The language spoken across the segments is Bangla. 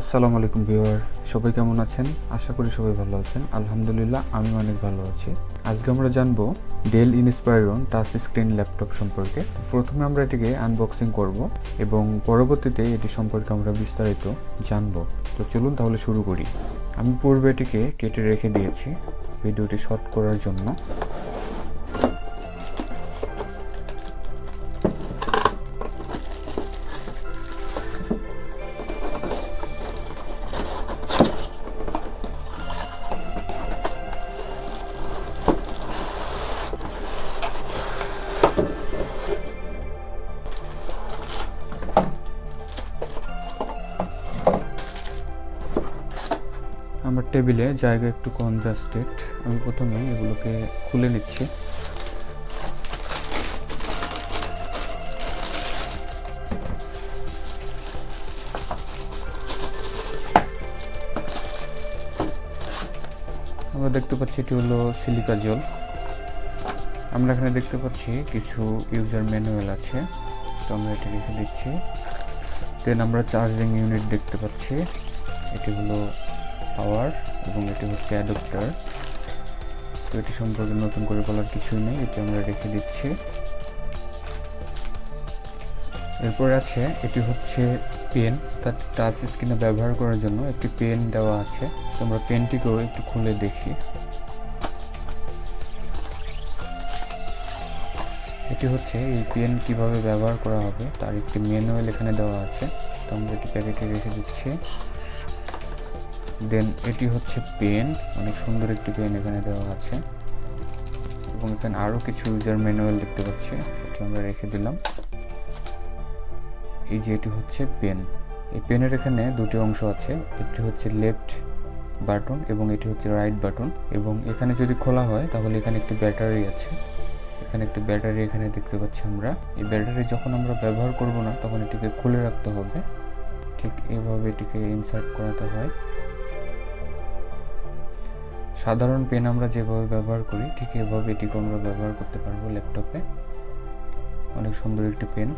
আসসালামু আলাইকুম ভিউয়ার, সবাই কেমন আছেন? আশা করি সবাই ভালো আছেন। আলহামদুলিল্লাহ, আমি অনেক ভালো আছি। আজকে আমরা জানবো Dell Inspiron touch screen laptop সম্পর্কে। প্রথমে আমরা এটিকে আনবক্সিং করব এবং পরবর্তীতে এটি সম্পর্কে আমরা বিস্তারিত জানবো। তো চলুন তাহলে শুরু করি। আমি পূর্বে এটিকে কেটে রেখে দিয়েছি ভিডিওটি শর্ট করার জন্য। আমার টেবিলে জায়গা একটু কনজাস্টেড, আমি প্রথমে এগুলোকে খুলে নিচ্ছি। আমরা দেখতে পাচ্ছি এটি হলো সিলিকা জেল। আমরা এখানে দেখতে পাচ্ছি কিছু ইউজার ম্যানুয়াল আছে, তো আমরা এটি রেখে দিচ্ছি। দেন আমরা চার্জিং ইউনিট দেখতে পাচ্ছি, এটি হলো পাওয়ার এবং এটি হচ্ছে অ্যাডাপ্টার। তো এটি সম্পর্কে নতুন করে বলার কিছুই নেই, এটি আমরা রেখে দিচ্ছি। এরপর আছে এটি হচ্ছে পেন, তার টাচ স্ক্রিনে ব্যবহার করার জন্য একটি পেন দেওয়া আছে। তো আমরা পেনটিকেও একটু খুলে দেখি। এটি হচ্ছে এই পেন কিভাবে ব্যবহার করা হবে তার একটি ম্যানুয়াল এখানে দেওয়া আছে। তো আমরা এটি প্যাকেটে রেখে দিচ্ছি। দেন এটি হচ্ছে পেন, অনেক সুন্দর একটি পেন এখানে দেওয়া আছে এবং এখানে আরও কিছু ইউজার ম্যানুয়াল দেখতে পাচ্ছি, এটি আমরা রেখে দিলাম। এই যে এটি হচ্ছে পেন। এই পেনের এখানে দুটি অংশ আছে, একটি হচ্ছে লেফট বাটন এবং এটি হচ্ছে রাইট বাটন। এবং এখানে যদি খোলা হয় তাহলে এখানে একটি ব্যাটারি আছে, এখানে একটি ব্যাটারি এখানে দেখতে পাচ্ছি আমরা। এই ব্যাটারি যখন আমরা ব্যবহার করব না তখন এটিকে খুলে রাখতে হবে, ঠিক এইভাবে এটিকে ইনসার্ট করাতে হয়। সাধারণ পেন আমরা যেভাবে ব্যবহার করি ঠিক এভাবে এটিকে আমরা ব্যবহার করতে পারবো ল্যাপটপে। অনেক সুন্দর একটি পেন।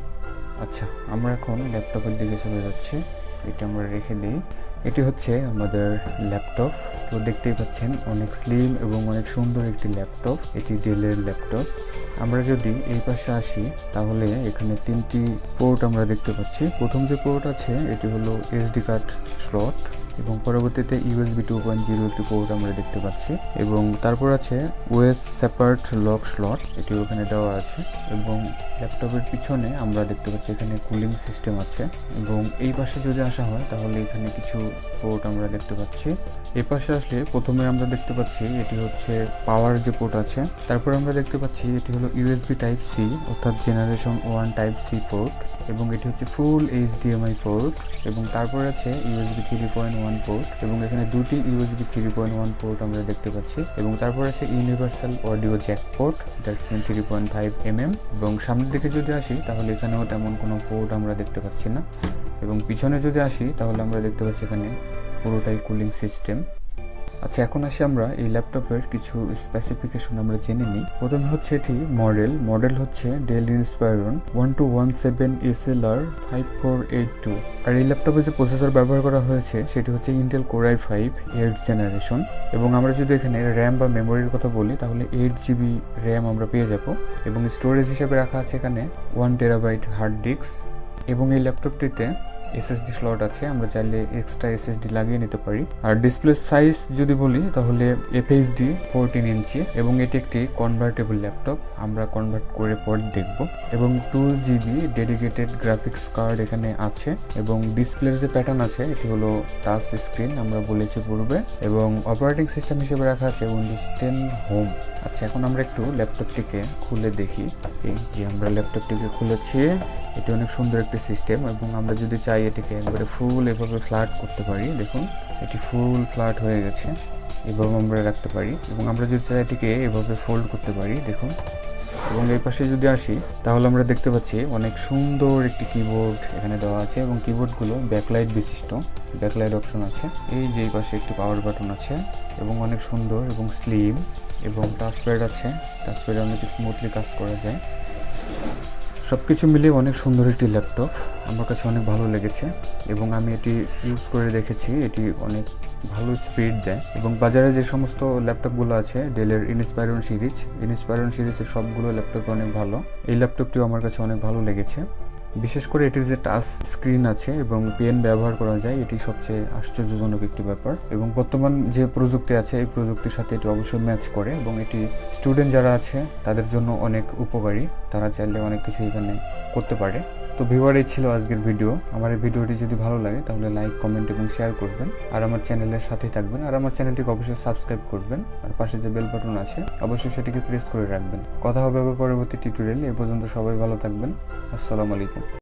আচ্ছা, আমরা এখন ল্যাপটপের দিকে চলে যাচ্ছি, এটা আমরা রেখে দিই। এটি হচ্ছে আমাদের ল্যাপটপ। তো দেখতেই পাচ্ছেন অনেক স্লিম এবং অনেক সুন্দর একটি ল্যাপটপ, এটি ডেলের ল্যাপটপ। আমরা যদি এই পাশে আসি তাহলে এখানে তিনটি পোর্ট আমরা দেখতে পাচ্ছি। প্রথম যে পোর্ট আছে এটি হলো এসডি কার্ড স্লট এবং পরবর্তীতে ইউএসবি 2.0 একটি পোর্ট আমরা দেখতে পাচ্ছি এবং তারপর আছে ওএস সেপারেট লক স্লট, এটি ওখানে দেওয়া আছে। এবং ল্যাপটপের পিছনে আমরা দেখতে পাচ্ছি এখানে কুলিং সিস্টেম আছে। এবং এই পাশে যদি আসা হয় তাহলে এখানে কিছু পোর্ট আমরা দেখতে পাচ্ছি। এই পাশে আসলে প্রথমে আমরা দেখতে পাচ্ছি এটি হচ্ছে পাওয়ার যে পোর্ট আছে। তারপর আমরা দেখতে পাচ্ছি এটি হলো ইউএসবি টাইপ সি অর্থাৎ জেনারেশন 1 টাইপ সি পোর্ট এবং এটি হচ্ছে ফুল এইচডিএমআই পোর্ট। এবং তারপর আছে ইউএসবি 3.1 পোর্ট এবং এখানে দুটি ইউএসবি 3.1 পোর্ট আমরা দেখতে পাচ্ছি। এবং তারপর আছে universal audio jack port, that's mean 3.5 mm। এবং সামনের দিকে যদি আসি তাহলে এখানেও তেমন কোনো পোর্ট আমরা দেখতে পাচ্ছি না। এবং পিছনে যদি আসি তাহলে আমরা দেখতে পাচ্ছি এখানে পুরোটাই কুলিং সিস্টেম। আচ্ছা, এখন আসি আমরা এই ল্যাপটপের কিছু স্পেসিফিকেশন আমরা জেনে নিই। প্রথমে হচ্ছে এটি মডেল হচ্ছে ডেল ইন্সপাইরন 1217 SLR 5482। আর এই ল্যাপটপে যে প্রসেসর ব্যবহার করা হয়েছে সেটি হচ্ছে Intel core i5 8th generation. এবং আমরা যদি এখানে র্যাম বা মেমোরির কথা বলি তাহলে 8GB র্যাম আমরা পেয়ে যাব এবং স্টোরেজ হিসেবে রাখা আছে এখানে 1TB হার্ড ডিস্ক। এবং এই ল্যাপটপটিতে এসএসডি স্লট আছে, আমরা চাইলে এক্সট্রা এসএসডি লাগিয়ে নিতে পারি। আর ডিসপ্লে সাইজ যদি বলি তাহলে এফএইচডি 14 ইঞ্চি এবং এটি একটি কনভার্টেবল ল্যাপটপ, আমরা কনভার্ট করে পরে দেখব। এবং 2GB ডেডিকেটেড গ্রাফিক্স কার্ড এখানে আছে। এবং ডিসপ্লের যে প্যাটার্ন আছে এটি হলো টাচ স্ক্রিন, আমরা বলেছি পূর্বে। এবং অপারেটিং সিস্টেম হিসেবে রাখা আছে উইন্ডোজ 10 হোম। আচ্ছা, এখন আমরা একটু ল্যাপটপটিকে খুলে দেখি। এই যে আমরা ল্যাপটপটিকে খুলেছি, এটি অনেক সুন্দর একটি সিস্টেম এবং আমরা যদি চাই এটিকে একবারে ফুল এভাবে ফ্ল্যাট করতে পারি। দেখুন এটি ফুল ফ্ল্যাট হয়ে গেছে, এভাবে আমরা রাখতে পারি। এবং আমরা যদি চাই এটিকে এভাবে ফোল্ড করতে পারি, দেখুন। এবং এই পাশে যদি আসি তাহলে আমরা দেখতে পাচ্ছি অনেক সুন্দর একটি কিবোর্ড এখানে দেওয়া আছে এবং কিবোর্ডগুলো ব্যাকলাইট বিশিষ্ট, ব্যাকলাইট অপশন আছে। এই যে এই পাশে একটি পাওয়ার বাটন আছে এবং অনেক সুন্দর এবং স্লিম এবং টাচপ্যাড আছে, টাচপ্যাডে অনেক স্মুথলি কাজ করা যায়। সব কিছু মিলিয়ে অনেক সুন্দর একটি ল্যাপটপ, আমার কাছে অনেক ভালো লেগেছে এবং আমি এটি ইউজ করে দেখেছি। এটি অনেক ভালো স্পিড দেয় এবং বাজারে যে সমস্ত ল্যাপটপগুলো আছে ডেলের ইনস্পায়রন সিরিজের সবগুলো ল্যাপটপ অনেক ভালো। এই ল্যাপটপটিও আমার কাছে অনেক ভালো লেগেছে। বিশেষ করে এটির যে টাচ স্ক্রিন আছে এবং পেন ব্যবহার করা যায়, এটি সবচেয়ে আশ্চর্যজনক একটি ব্যাপার এবং বর্তমান যে প্রযুক্তি আছে এই প্রযুক্তির সাথে এটি অবশ্যই ম্যাচ করে এবং এটি স্টুডেন্ট যারা আছে তাদের জন্য অনেক উপকারী। তারা চাইলে অনেক কিছু এখানে করতে পারে। তো ভিউয়ার, এই ছিল আজকের ভিডিও। আমার এই ভিডিওটি যদি ভালো লাগে তাহলে লাইক, কমেন্ট এবং শেয়ার করবেন আর আমার চ্যানেলের সাথেই থাকবেন আর আমার চ্যানেলটিকে অবশ্যই সাবস্ক্রাইব করবেন আর পাশে যে বেল বাটন আছে অবশ্যই সেটিকে প্রেস করে রাখবেন। কথা হবে আবার পরবর্তী টিউটোরিয়ালে। এ পর্যন্ত সবাই ভালো থাকবেন। আসসালামু আলাইকুম।